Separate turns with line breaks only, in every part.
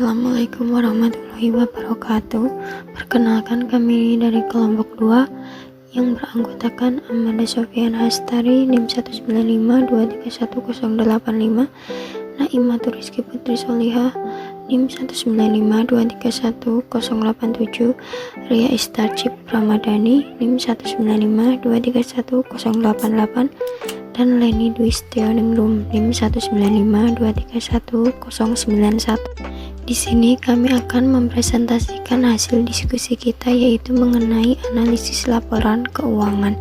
Assalamualaikum warahmatullahi wabarakatuh. Perkenalkan, kami dari kelompok 2 yang beranggotakan Amanda Sofian Hastari NIM 195231085, Naimatul Rizky Putri Solihah NIM 195231087, Ria Istarcip Ramadhani NIM 195231088, dan Leni Dwi Setianingrum NIM 195231091. Di sini kami akan mempresentasikan hasil diskusi kita, yaitu mengenai analisis laporan keuangan.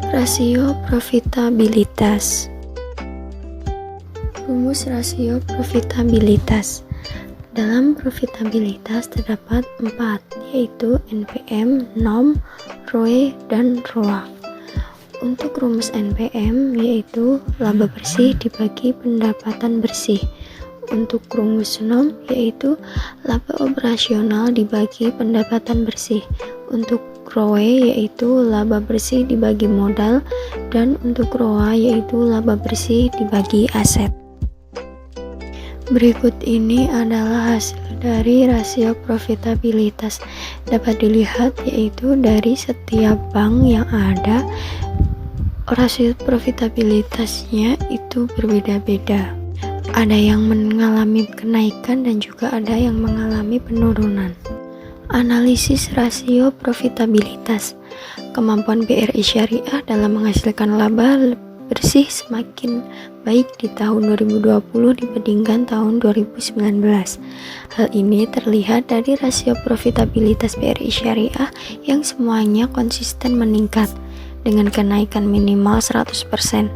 Rasio profitabilitas. Rumus rasio profitabilitas. Dalam profitabilitas terdapat 4, yaitu NPM, NOM, ROE, dan ROA. Untuk rumus NPM yaitu laba bersih dibagi pendapatan bersih. Untuk rumus NOM yaitu laba operasional dibagi pendapatan bersih. Untuk ROE yaitu laba bersih dibagi modal, dan untuk ROA yaitu laba bersih dibagi aset. Berikut ini adalah hasil dari rasio profitabilitas. Dapat dilihat yaitu dari setiap bank yang ada, rasio profitabilitasnya itu berbeda-beda. Ada yang mengalami kenaikan dan juga ada yang mengalami penurunan. Analisis rasio profitabilitas. Kemampuan BRI Syariah dalam menghasilkan laba bersih semakin baik di tahun 2020 dibandingkan tahun 2019. Hal ini terlihat dari rasio profitabilitas BRI Syariah yang semuanya konsisten meningkat dengan kenaikan minimal 100%.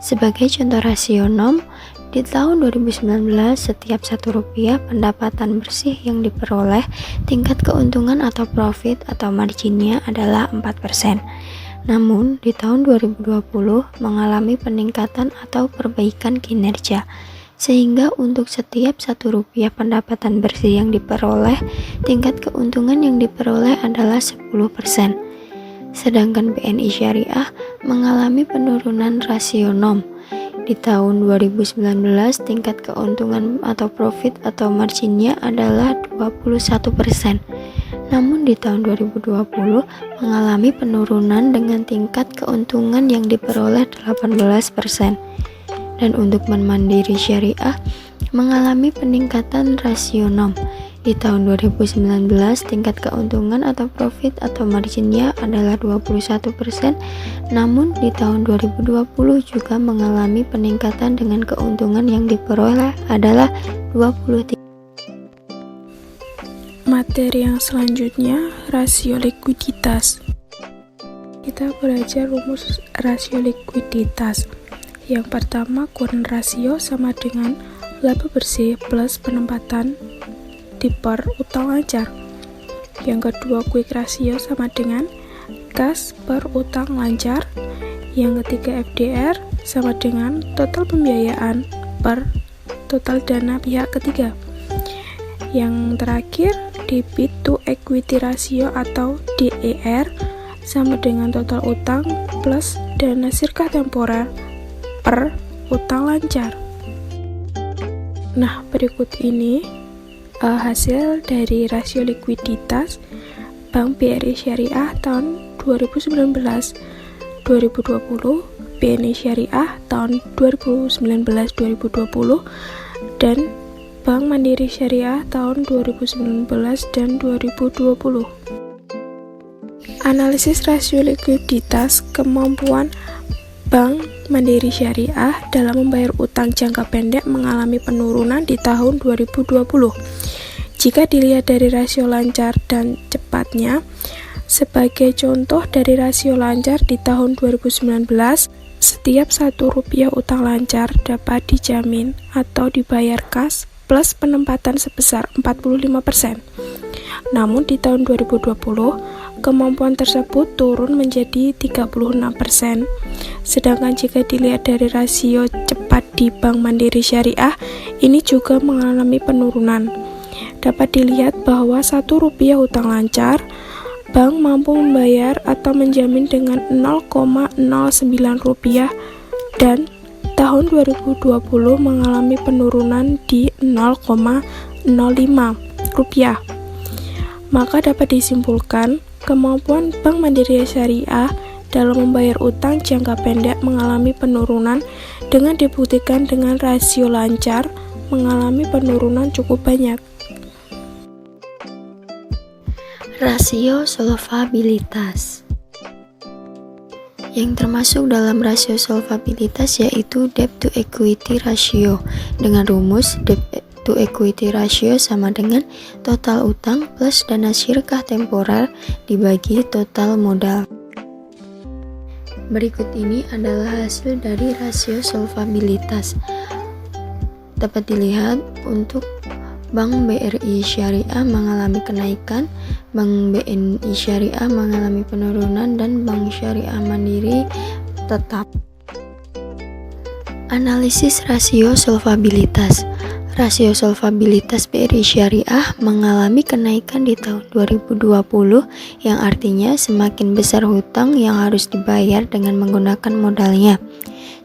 Sebagai contoh rasio NOM, di tahun 2019 setiap Rp1 pendapatan bersih yang diperoleh, tingkat keuntungan atau profit atau marginnya adalah 4%. Namun di tahun 2020 mengalami peningkatan atau perbaikan kinerja, sehingga untuk setiap Rp1 pendapatan bersih yang diperoleh, tingkat keuntungan yang diperoleh adalah 10%. Sedangkan BNI Syariah mengalami penurunan rasio NOM. Di tahun 2019 tingkat keuntungan atau profit atau marginnya adalah 21%. Namun di tahun 2020 mengalami penurunan dengan tingkat keuntungan yang diperoleh 18%. Dan untuk Bank Mandiri Syariah mengalami peningkatan rasio NOM. Di tahun 2019 tingkat keuntungan atau profit atau marginnya adalah 21%, namun di tahun 2020 juga mengalami peningkatan dengan keuntungan yang diperoleh adalah 23%.
Materi yang selanjutnya, rasio likuiditas. Kita belajar rumus rasio likuiditas. Yang pertama, current ratio sama dengan laba bersih plus penempatan per utang lancar. Yang kedua, quick ratio sama dengan kas per utang lancar. Yang ketiga, FDR sama dengan total pembiayaan per total dana pihak ketiga. Yang terakhir, debit to equity ratio atau DER sama dengan total utang plus dana sirka temporer per utang lancar. Nah, berikut ini hasil dari rasio likuiditas Bank BRI Syariah tahun 2019-2020, BNI Syariah tahun 2019-2020, dan Bank Mandiri Syariah tahun 2019 dan 2020. Analisis rasio likuiditas. Kemampuan Bank Mandiri Syariah dalam membayar utang jangka pendek mengalami penurunan di tahun 2020. Jika dilihat dari rasio lancar dan cepatnya, sebagai contoh dari rasio lancar di tahun 2019, setiap Rp1 utang lancar dapat dijamin atau dibayar kas plus penempatan sebesar 45%. Namun di tahun 2020, kemampuan tersebut turun menjadi 36%. Sedangkan jika dilihat dari rasio cepat di Bank Mandiri Syariah, ini juga mengalami penurunan. Dapat dilihat bahwa Rp1 utang lancar, bank mampu membayar atau menjamin dengan Rp0,09 dan tahun 2020 mengalami penurunan di 0,06 rupiah. Maka dapat disimpulkan, kemampuan Bank Mandiri Syariah dalam membayar utang jangka pendek mengalami penurunan dengan dibuktikan dengan rasio lancar mengalami penurunan cukup banyak.
Rasio solvabilitas. Yang termasuk dalam rasio solvabilitas yaitu debt to equity ratio dengan rumus debt to equity ratio sama dengan total utang plus dana syirkah temporer dibagi total modal. Berikut ini adalah hasil dari rasio solvabilitas. Dapat dilihat untuk Bank BRI Syariah mengalami kenaikan, Bank BNI Syariah mengalami penurunan, dan Bank Syariah Mandiri tetap. Analisis rasio solvabilitas. Rasio solvabilitas BRI Syariah mengalami kenaikan di tahun 2020 yang artinya semakin besar hutang yang harus dibayar dengan menggunakan modalnya.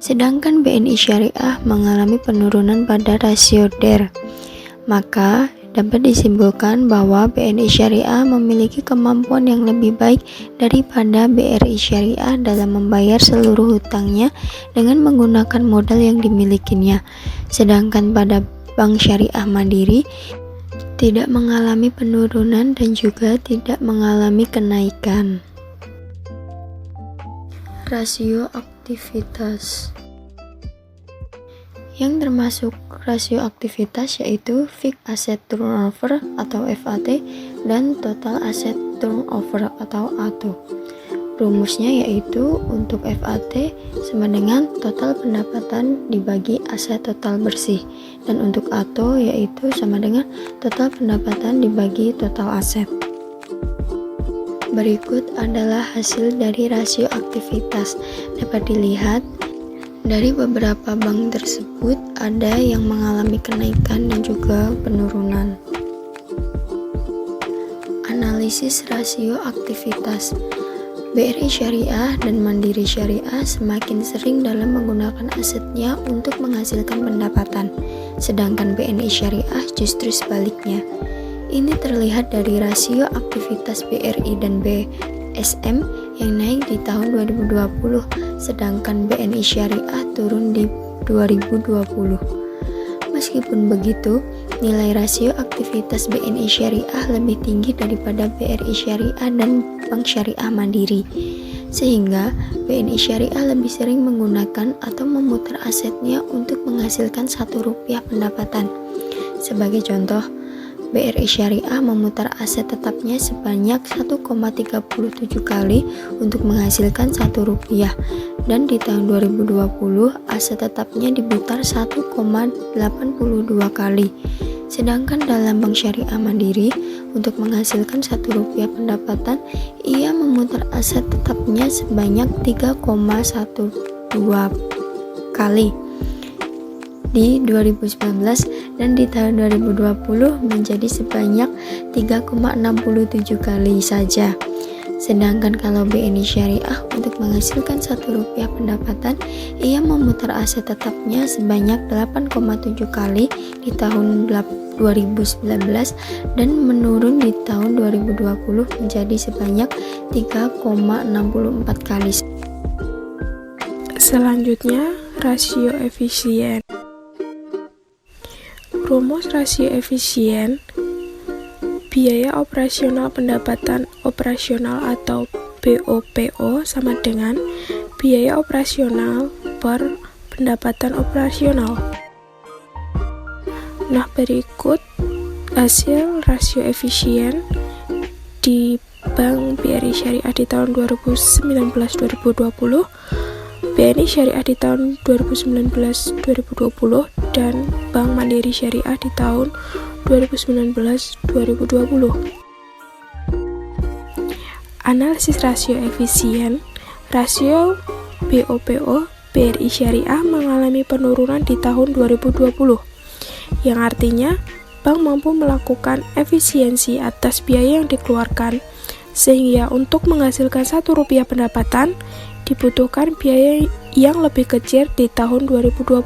Sedangkan BNI Syariah mengalami penurunan pada rasio DER. Maka dapat disimpulkan bahwa BNI Syariah memiliki kemampuan yang lebih baik daripada BRI Syariah dalam membayar seluruh hutangnya dengan menggunakan modal yang dimilikinya. Sedangkan pada Bank Syariah Mandiri tidak mengalami penurunan dan juga tidak mengalami kenaikan. Rasio aktivitas. Yang termasuk rasio aktivitas yaitu Fixed Asset Turnover atau FAT dan Total Asset Turnover atau ATO. Rumusnya yaitu untuk FAT sama dengan total pendapatan dibagi aset total bersih, dan untuk ATO yaitu sama dengan total pendapatan dibagi total aset. Berikut adalah hasil dari rasio aktivitas. Dapat dilihat dari beberapa bank tersebut ada yang mengalami kenaikan dan juga penurunan. Analisis rasio aktivitas. BRI Syariah dan Mandiri Syariah semakin sering dalam menggunakan asetnya untuk menghasilkan pendapatan, sedangkan BNI Syariah justru sebaliknya. Ini terlihat dari rasio aktivitas BRI dan BSM yang naik di tahun 2020, sedangkan BNI Syariah turun di 2020. Meskipun begitu, nilai rasio aktivitas BNI Syariah lebih tinggi daripada BRI Syariah dan Bank Syariah Mandiri, sehingga BNI Syariah lebih sering menggunakan atau memutar asetnya untuk menghasilkan Rp1 pendapatan. Sebagai contoh, BRI Syariah memutar aset tetapnya sebanyak 1,37 kali untuk menghasilkan Rp1, dan di tahun 2020 aset tetapnya diputar 1,82 kali. Sedangkan dalam Bank Syariah Mandiri, untuk menghasilkan Rp1 pendapatan, ia memutar aset tetapnya sebanyak 3,12 kali di 2019, dan di tahun 2020 menjadi sebanyak 3,67 kali saja. Sedangkan kalau BNI Syariah untuk menghasilkan Rp1 pendapatan, ia memutar aset tetapnya sebanyak 8,7 kali di tahun 2019 dan menurun di tahun 2020 menjadi sebanyak 3,64 kali.
Selanjutnya, rasio efisien. Rumus rasio efisien: biaya operasional pendapatan operasional atau BOPO sama dengan biaya operasional per pendapatan operasional. Nah, berikut hasil rasio efisien di Bank BRI Syariah di tahun 2019-2020, BNI Syariah di tahun 2019-2020, dan Bank Mandiri Syariah di tahun 2019-2020. Analisis rasio efisien. Rasio BOPO BRI Syariah mengalami penurunan di tahun 2020, yang artinya bank mampu melakukan efisiensi atas biaya yang dikeluarkan, sehingga untuk menghasilkan Rp1 pendapatan dibutuhkan biaya yang lebih kecil di tahun 2020.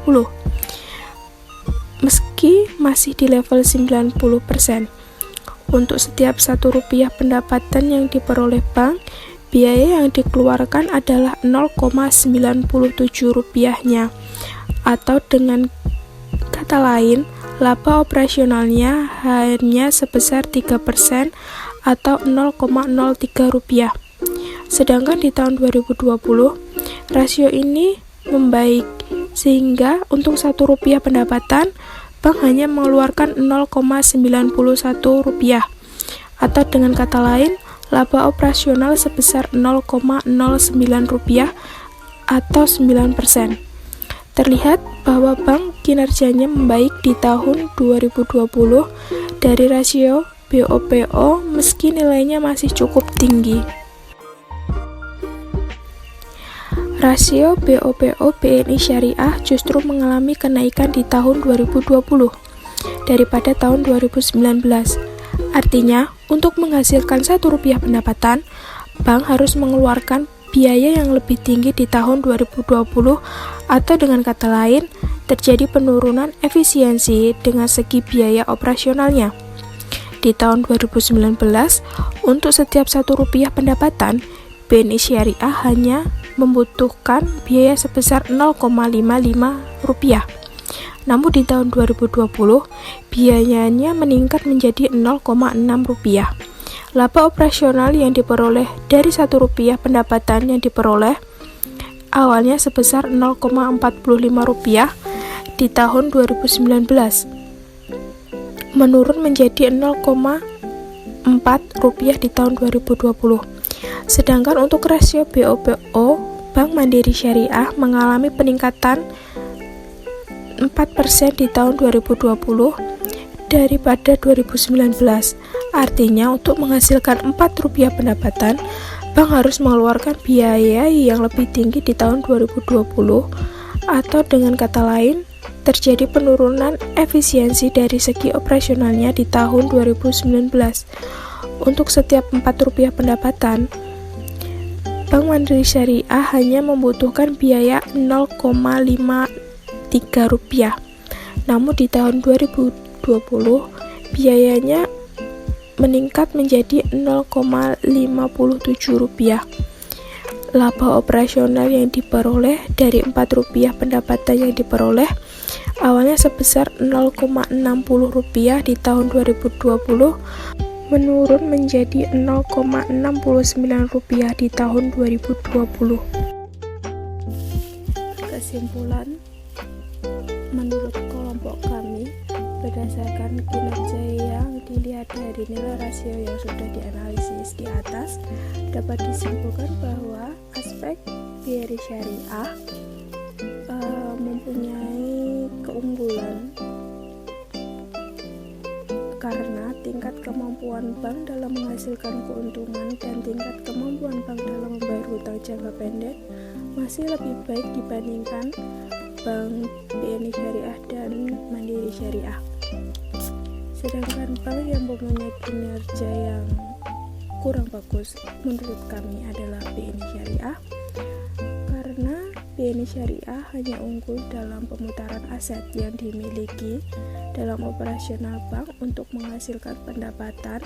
meski masih di level 90%. Untuk setiap Rp1 pendapatan yang diperoleh bank, biaya yang dikeluarkan adalah Rp0,97-nya, atau dengan kata lain, laba operasionalnya hanya sebesar 3% atau Rp0,03. Sedangkan di tahun 2020, rasio ini membaik, sehingga untuk Rp1 pendapatan, bank hanya mengeluarkan Rp0,91, atau dengan kata lain, laba operasional sebesar Rp0,09 atau 9%. Terlihat bahwa bank kinerjanya membaik di tahun 2020 dari rasio BOPO meski nilainya masih cukup tinggi. Rasio BOPO BNI Syariah justru mengalami kenaikan di tahun 2020 daripada tahun 2019. Artinya, untuk menghasilkan Rp1 pendapatan, bank harus mengeluarkan biaya yang lebih tinggi di tahun 2020, atau dengan kata lain, terjadi penurunan efisiensi dengan segi biaya operasionalnya. Di tahun 2019, untuk setiap Rp1 pendapatan, BNI Syariah hanya membutuhkan biaya sebesar Rp0,55. Namun di tahun 2020, biayanya meningkat menjadi Rp0,6. Laba operasional yang diperoleh dari Rp1 pendapatan yang diperoleh awalnya sebesar Rp0,45 di tahun 2019, menurun menjadi Rp0,4 di tahun 2020. Sedangkan untuk rasio BOPO, Bank Mandiri Syariah mengalami peningkatan 4% di tahun 2020 daripada 2019. Artinya, untuk menghasilkan Rp4 pendapatan, bank harus mengeluarkan biaya yang lebih tinggi di tahun 2020, atau dengan kata lain, terjadi penurunan efisiensi dari segi operasionalnya di tahun 2019. Untuk setiap Rp4 pendapatan, Bank Mandiri Syariah hanya membutuhkan biaya Rp0,53. Namun di tahun 2020, biayanya meningkat menjadi Rp0,57. Laba operasional yang diperoleh dari Rp4 pendapatan yang diperoleh awalnya sebesar Rp0,60 di tahun 2020, menurun menjadi Rp0,69 di tahun 2020. Kesimpulan, menurut kelompok kami, berdasarkan kinerja yang dilihat dari nilai rasio yang sudah dianalisis di atas, dapat disimpulkan bahwa aspek BRI Syariah mempunyai keunggulan karena tingkat kemampuan bank dalam menghasilkan keuntungan dan tingkat kemampuan bank dalam membayar hutang jangka pendek masih lebih baik dibandingkan Bank BNI Syariah dan Mandiri Syariah. Sedangkan bank yang mempunyai kinerja yang kurang bagus menurut kami adalah BNI Syariah, karena BNI Syariah hanya unggul dalam pemutaran aset yang dimiliki dalam operasional bank untuk menghasilkan pendapatan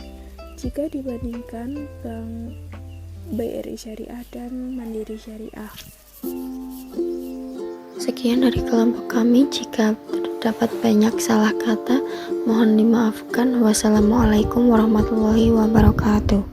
jika dibandingkan Bank BRI Syariah dan Mandiri Syariah.
Sekian dari kelompok kami. Jika terdapat banyak salah kata, mohon dimaafkan. Wassalamualaikum warahmatullahi wabarakatuh.